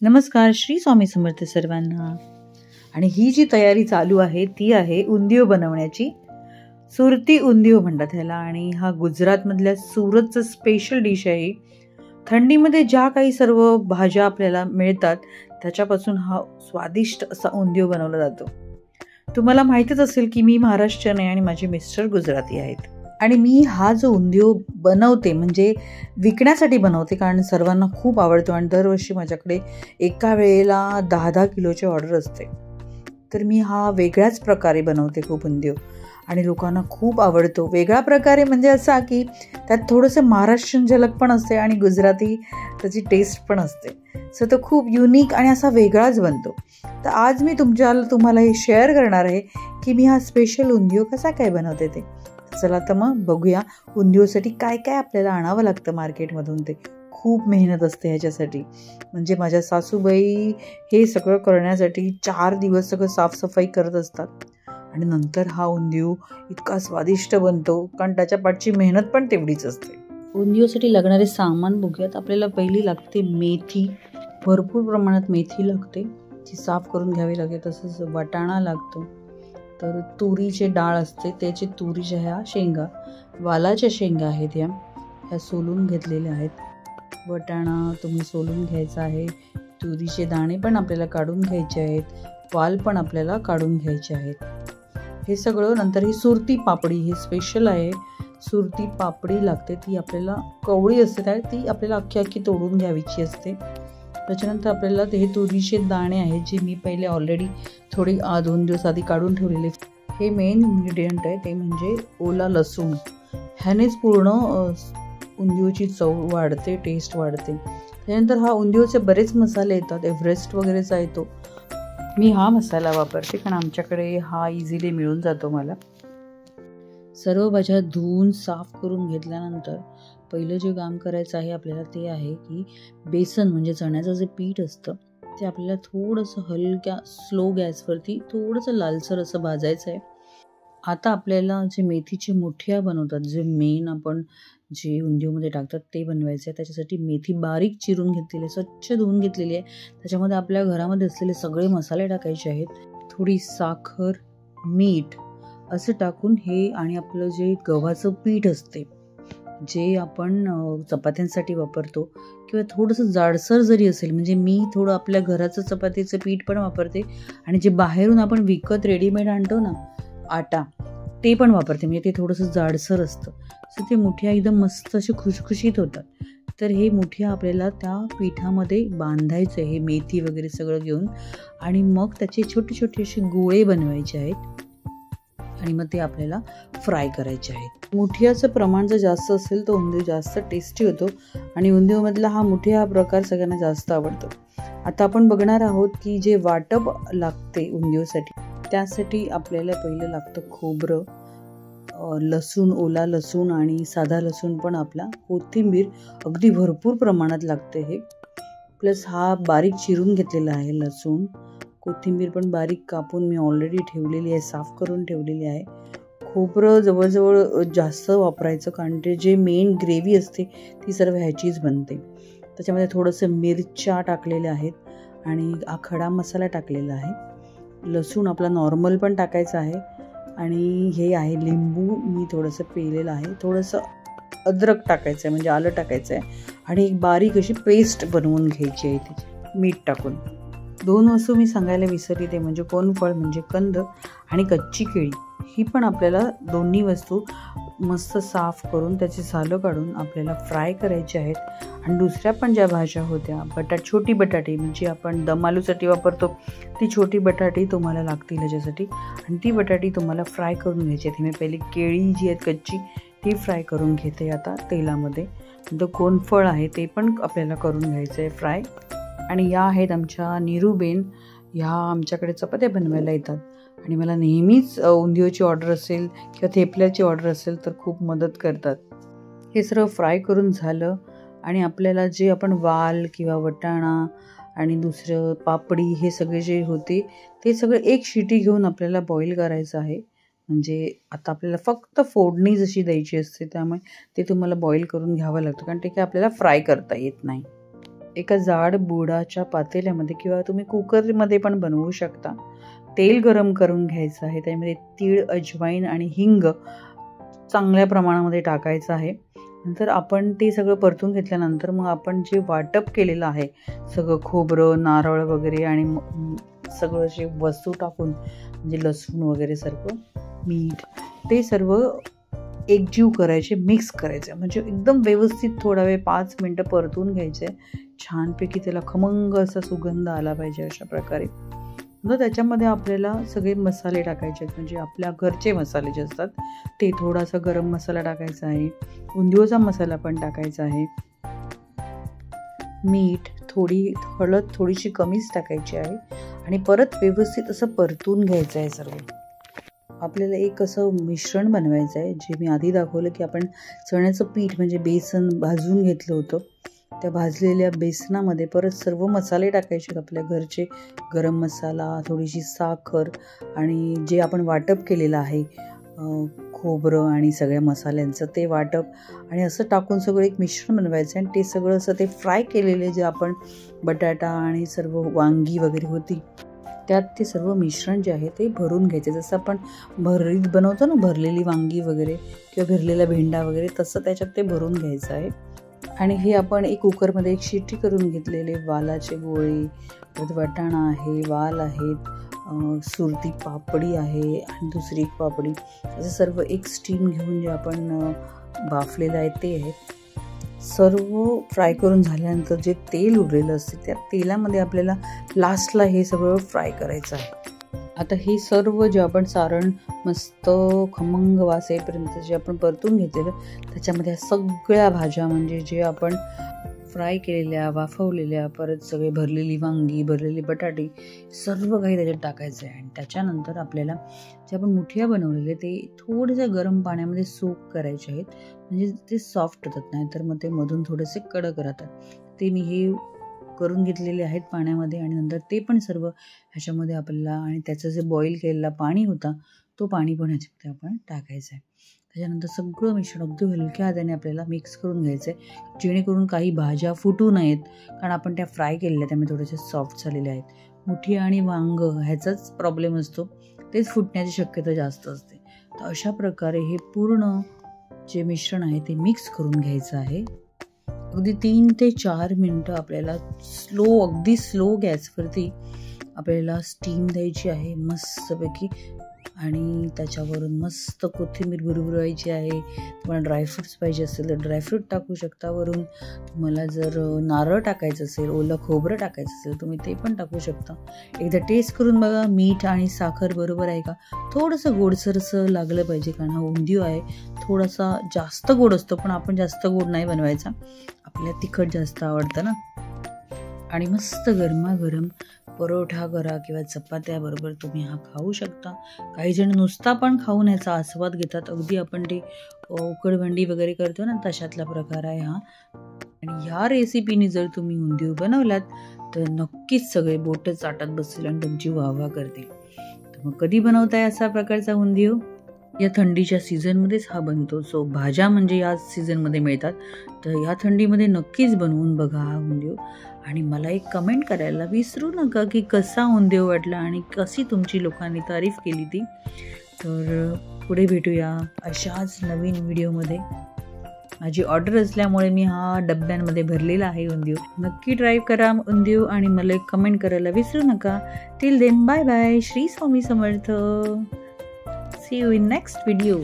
नमस्कार, श्री स्वामी समर्थ सर्वांना. आणि ही जी तयारी चालू आहे ती आहे उंदियो बनवण्याची. सुरती उंदियो म्हणतात ह्याला आणि हा गुजरातमधल्या सुरतचं स्पेशल डिश आहे. थंडीमध्ये ज्या काही सर्व भाज्या आपल्याला मिळतात त्याच्यापासून हा स्वादिष्ट असा उंदियो बनवला जातो. तुम्हाला माहीतच असेल की मी महाराष्ट्रीयन आहे आणि माझे मिस्टर गुजराती आहेत. आणि मी हा जो उंदियो बनवते म्हणजे विकण्यासाठी बनवते, कारण सर्वांना खूप आवडतो आणि दरवर्षी माझ्याकडे एका वेळेला 10-10 किलोची ऑर्डर असते. तर मी हा वेगळ्याच प्रकारे बनवते खूप उंदियो आणि लोकांना खूप आवडतो. वेगळा प्रकारे म्हणजे असा की त्यात थोडंसं महाराष्ट्रीयन झलक पण असते आणि गुजराती त्याची टेस्ट पण असते. सो तो खूप युनिक आणि असा वेगळाच बनतो. तर आज मी तुम्हाला हे शेअर करणार आहे की मी हा स्पेशल उंदियो कसा काय बनवते ते. चला तर मग बघूया उंदियोसाठी काय काय आपल्याला आणावं लागतं मार्केटमधून. ते खूप मेहनत असते ह्याच्यासाठी. म्हणजे माझ्या सासूबाई हे सगळं करण्यासाठी 4 दिवस सगळं साफसफाई करत असतात आणि नंतर हा उंदियो इतका स्वादिष्ट बनतो, कारण त्याच्या पाठची मेहनत पण तेवढीच असते. उंदियोसाठी लागणारे सामान बघूयात. आपल्याला पहिली लागते मेथी. भरपूर प्रमाणात मेथी लागते, ती साफ करून घ्यावी लागते. तसंच वाटाणा लागतो, तर तुरीचे डाळ असते त्याची तुरीच्या ह्या शेंगा, वालाच्या शेंगा आहेत ह्या सोलून घेतलेल्या आहेत. वाटाणा तुम्ही सोलून घ्यायचा आहे. तुरीचे दाणे पण आपल्याला काढून घ्यायचे आहेत. वाल पण आपल्याला काढून घ्यायचे आहेत. हे सगळं. नंतर ही सुरती पापडी, हे स्पेशल आहे. सुरती पापडी लागते, ती आपल्याला कवळी असते ती आपल्याला अख्खी तोडून घ्यावीची असते. त्याच्यानंतर आपल्याला हे तुरीचे दाणे आहेत जे मी पहिले ऑलरेडी थोडी 2 दिवस आधी काढून ठेवलेले. हे मेन इन्ग्रेडियंट आहे ते म्हणजे ओला लसूण. ह्यानेच पूर्ण उंदियोची चव वाढते, टेस्ट वाढते. त्यानंतर हा उंदियोचे बरेच मसाले येतात, एव्हरेस्ट वगैरेचा येतो. मी हा मसाला वापरते कारण आमच्याकडे हा इझिली मिळून जातो मला. सर्व भाज्या धुवून साफ करून घेतल्यानंतर पहिलं जे काम करायचं आहे आपल्याला ते आहे की बेसन म्हणजे चण्याचं जे पीठ असतं ते आपल्याला थोडंसं हलक्या स्लो गॅसवरती थोडंसं लालसर असं भाजायचं आहे. आता आपल्याला जे मेथीचे मुठ्या बनवतात, जे मेन आपण जे उंदियोमध्ये टाकतात ते बनवायचं आहे. त्याच्यासाठी मेथी बारीक चिरून घेतलेली आहे, स्वच्छ धुवून घेतलेली आहे. त्याच्यामध्ये आपल्या घरामध्ये असलेले सगळे मसाले टाकायचे आहेत. थोडी साखर, मीठ असं टाकून हे आणि आपलं जे गव्हाचं पीठ असते जे आपण चपात्यांसाठी वापरतो किंवा थोडंसं जाडसर जरी असेल, म्हणजे मी थोडं आपल्या घराचं चपातीचं पीठ पण वापरते आणि जे बाहेरून आपण विकत रेडीमेड आणतो ना आटा, ते पण वापरते. म्हणजे ते थोडंसं जाडसर असतं. सो ते मुठ्या एकदम मस्त असे खुशखुशीत होतात. तर हे मुठ्या आपल्याला त्या पिठामध्ये बांधायचं आहे, हे मेथी वगैरे सगळं घेऊन, आणि मग त्याचे छोटे छोटे असे गोळे बनवायचे आहेत आणि मग ते आपल्याला फ्राय करायचे आहेत. मुठियाचं प्रमाण जर जास्त असेल तर उंदियो जास्त टेस्टी होतो आणि उंदियोमधला हा मुठिया हा प्रकार सगळ्यांना जास्त आवडतो. आता आपण बघणार आहोत की जे वाटप लागते उंदियोसाठी, त्यासाठी आपल्याला पहिलं लागतं खोबरं, लसूण, ओला लसूण आणि साधा लसूण पण आपला, कोथिंबीर अगदी भरपूर प्रमाणात लागते हे, प्लस हा बारीक चिरून घेतलेला आहे लसूण. कोथिंबीर पण बारीक कापून मी ऑलरेडी ठेवलेली आहे, साफ करून ठेवलेली आहे. खोबरं जवळजवळ जास्त वापरायचं, कारण ते जे मेन ग्रेव्ही असते ती सर्व ह्याचीच बनते. त्याच्यामध्ये थोडंसं मिरच्या टाकलेल्या आहेत आणि हा खडा मसाला टाकलेला आहे. लसूण आपला नॉर्मल पण टाकायचा आहे आणि हे आहे लिंबू मी थोडंसं पिळलेलं आहे. थोडंसं अद्रक टाकायचं आहे, म्हणजे आलं टाकायचं आहे आणि एक बारीक अशी पेस्ट बनवून घ्यायची आहे त्याची, मीठ टाकून. 2 वस्तू मी सांगायला विसरली, ते म्हणजे कोनफळ म्हणजे कंद आणि कच्ची केळी. ही पण आपल्याला दोन्ही वस्तू मस्त साफ करून त्याची सालं काढून आपल्याला फ्राय करायची आहेत. आणि दुसऱ्या पण ज्या भाज्या होत्या, छोटी बटाटी म्हणजे आपण दम आलूसाठी वापरतो ती छोटी बटाटी तुम्हाला लागतील ह्याच्यासाठी, आणि ती बटाटी तुम्हाला फ्राय करून घ्यायची आहे. मी पहिली केळी जी आहेत कच्ची ती फ्राय करून घेते आता तेलामध्ये. नंतर कोनफळ आहे ते पण आपल्याला करून घ्यायचं आहे फ्राय. आणि या आहेत आमच्या निरूबेन, ह्या आमच्याकडे चपात्या बनवायला येतात आणि मला नेहमीच उंदियोची ऑर्डर असेल किंवा थेपल्याची ऑर्डर असेल तर खूप मदत करतात. हे सर्व फ्राय करून झालं आणि आपल्याला जे आपण वाल किंवा वटाणा आणि दुसरं पापडी हे सगळे जे होते ते सगळं एक शिटी घेऊन आपल्याला बॉईल करायचं आहे. म्हणजे आता आपल्याला फक्त फोडणी जशी द्यायची असते, त्यामुळे ते तुम्हाला बॉईल करून घ्यावं लागतं, कारण ते काय आपल्याला फ्राय करता येत नाही. एका जाड बुडाच्या पातेल्यामध्ये किंवा तुम्ही कुकरमध्ये पण बनवू शकता. तेल गरम करून घ्यायचं आहे. त्यामध्ये तीळ, अजवाईन आणि हिंग चांगल्या प्रमाणामध्ये टाकायचं आहे. नंतर आपण ते सगळं परतून घेतल्यानंतर मग आपण जे वाटप केलेलं आहे सगळं खोबरं, नारळ वगैरे आणि सगळं जे वस्तू टाकून म्हणजे लसूण वगैरे सारखं, मीठ, ते सर्व एकजीव करायचे, मिक्स करायचे. म्हणजे एकदम व्यवस्थित थोडा वेळ 5 मिनटं परतून घ्यायचे. छानपैकी त्याला खमंग असा सुगंध आला पाहिजे अशा प्रकारे. मग त्याच्यामध्ये आपल्याला सगळे मसाले टाकायचे आहेत. म्हणजे आपल्या घरचे मसाले जे असतात ते, थोडासा गरम मसाला टाकायचा आहे, उंदियोचा मसाला पण टाकायचा आहे, मीठ, थोडी हळद थोडीशी कमीच टाकायची आहे आणि परत व्यवस्थित असं परतून घ्यायचं आहे सर्व. आपल्याला एक असं मिश्रण बनवायचं आहे, जे मी आधी दाखवलं की आपण चण्याचं पीठ म्हणजे बेसन भाजून घेतलं होतं. त्या भाजलेल्या बेसनामध्ये परत सर्व मसाले टाकायचे आपल्या घरचे, गरम मसाला, थोडीशी साखर आणि जे आपण वाटप केलेलं आहे खोबरं आणि सगळ्या मसाल्यांचं ते वाटप, आणि असं टाकून सगळं एक मिश्रण बनवायचं आहे. आणि ते सगळं असं ते फ्राय केलेले जे आपण बटाटा आणि सर्व वांगी वगैरे होती त्यात ते सर्व मिश्रण जे आहे ते भरून घ्यायचे. जसं आपण भरीत बनवतो ना, भरलेली वांगी वगैरे किंवा भरलेला भेंडा वगैरे, तसं त्याच्यात ते भरून घ्यायचं आहे. आणि हे आपण एक कुकरमध्ये एक शिट्टी करून घेतलेले वालाचे गोळे, वाटाणा आहे, वाल आहेत, सुरती पापडी आहे आणि दुसरी एक पापडी, असं सर्व एक स्टीम घेऊन जे आपण बाफलेलं आहे ते आहे. सर्व फ्राय करून झाल्यानंतर जे तेल उरलेलं असते त्या तेलामध्ये आपल्याला लास्टला हे सगळं फ्राय करायचं आहे. आता हे सर्व जे आपण सारण मस्त खमंग वास येईपर्यंत जे आपण परतून घेतलेलं त्याच्यामध्ये सगळ्या भाज्या म्हणजे जे आपण फ्राय केलेल्या, वाफवलेल्या, परत सगळे भरलेली वांगी, भरलेली बटाटे, सर्व काही त्याच्यात टाकायचं आहे. आणि त्याच्यानंतर आपल्याला जे आपण मुठिया बनवलेले ते थोडेसे गरम पाण्यामध्ये सोक करायचे आहेत, म्हणजे ते सॉफ्ट होतात, नाही तर मग ते मधून थोडेसे कडक राहतात. ते मी हे करून घेतलेले आहेत पाण्यामध्ये. आणि नंतर ते पण सर्व ह्याच्यामध्ये आपल्याला, आणि त्याचं जे बॉईल केलेला पाणी होता तो पाणी पण ह्याच्यामध्ये आपण टाकायचं आहे. त्याच्यानंतर सगळं मिश्रण अगदी हलक्या हाताने आपल्याला मिक्स करून घ्यायचं आहे, जेणेकरून काही भाज्या फुटू नयेत, कारण आपण त्या फ्राय केलेल्या त्यामुळे थोडेसे सॉफ्ट झालेले आहेत. मुठी आणि वांग ह्याचाच प्रॉब्लेम असतो, तेच फुटण्याची शक्यता जास्त असते. तर अशा प्रकारे हे पूर्ण जे मिश्रण आहे ते मिक्स करून घ्यायचं आहे. अगदी 3 ते 4 मिनटं आपल्याला अगदी स्लो गॅसवरती आपल्याला स्टीम द्यायची आहे मस्तपैकी. आणि त्याच्यावरून मस्त कोथिंबीर भुरभुरायची आहे. तुम्हाला ड्रायफ्रूट्स पाहिजे असेल तर ड्रायफ्रूट टाकू शकता वरून. तुम्हाला जर नारळ टाकायचं असेल, ओलं खोबरं टाकायचं असेल तुम्ही ते पण टाकू शकता. एकदा टेस्ट करून बघा, मीठ आणि साखर बरोबर आहे का. थोडंसं गोडसरसं लागलं पाहिजे, कारण हा उंदियो आहे थोडासा जास्त गोड असतो, पण आपण जास्त गोड नाही बनवायचा, आपल्याला तिखट जास्त आवडतं ना. आणि मस्त गरमागरम परोठा करा किंवा चपात्याबरोबर तुम्ही हा खाऊ शकता. काही जण नुसता पण खाऊन ह्याचा आस्वाद घेतात. अगदी आपण ते उकडभांडी वगैरे करतो ना, तशातला प्रकार आहे हा. आणि ह्या रेसिपीने जर तुम्ही उंदियो बनवलात तर नक्कीच सगळे बोटं चाटत बसतील आणि तुमची वाहवा करतील. तर मग कधी बनवताय असा प्रकारचा उंदियो? या थंडीच्या सीझनमध्येच हा बनतो. सो भाज्या म्हणजे या सीझनमध्ये मिळतात, तर या थंडीमध्ये नक्कीच बनवून बघा हा उंदियो. आणि मला एक कमेंट करायला विसरू नका की कसा उंदियो वाटला आणि कशी तुमची लोकांनी तारीफ केली ती. तर पुढे भेटूया अशाच नवीन व्हिडिओमध्ये. माझी ऑर्डर असल्यामुळे मी हा डब्यांमध्ये भरलेला आहे उंदियो. नक्की ट्राय करा उंदियो आणि मला एक कमेंट करायला विसरू नका. Till then bye bye. Shri Swami Samarth. See you in next video.